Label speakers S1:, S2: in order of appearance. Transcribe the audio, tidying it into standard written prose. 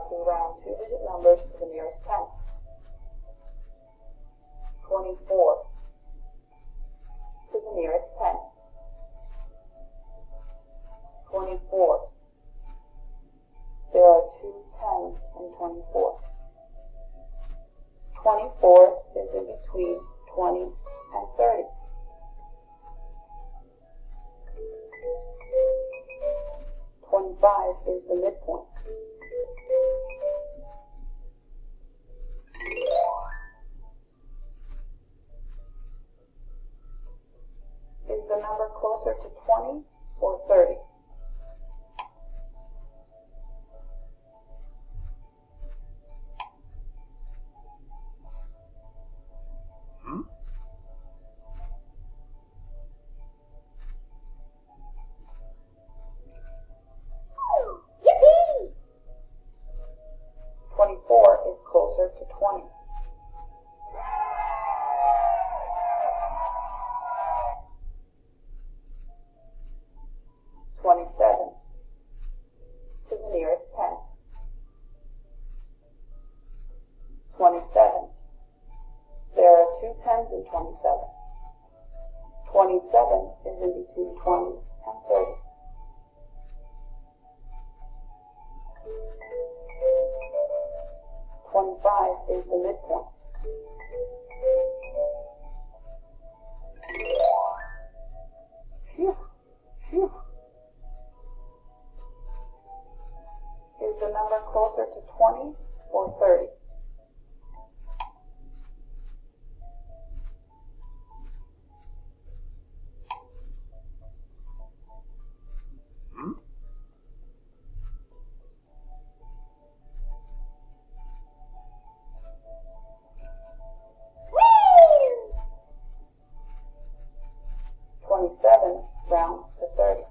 S1: to round two-digit numbers to the nearest tenth. 24 to the nearest tenth. 24. There are two tens in 24. 24 is in between 20 and 30. 25 is the midpoint. Is the number closer to 20 or 30?
S2: Yippee!
S1: 24 is closer to 20. 27 to the nearest tenth. 27. There are two tens in 27. 27 is in between 20 and 30. 25 is the midpoint. Phew, phew. Is the number closer to 20 or 30?
S2: Hmm?
S1: 27 rounds to 30.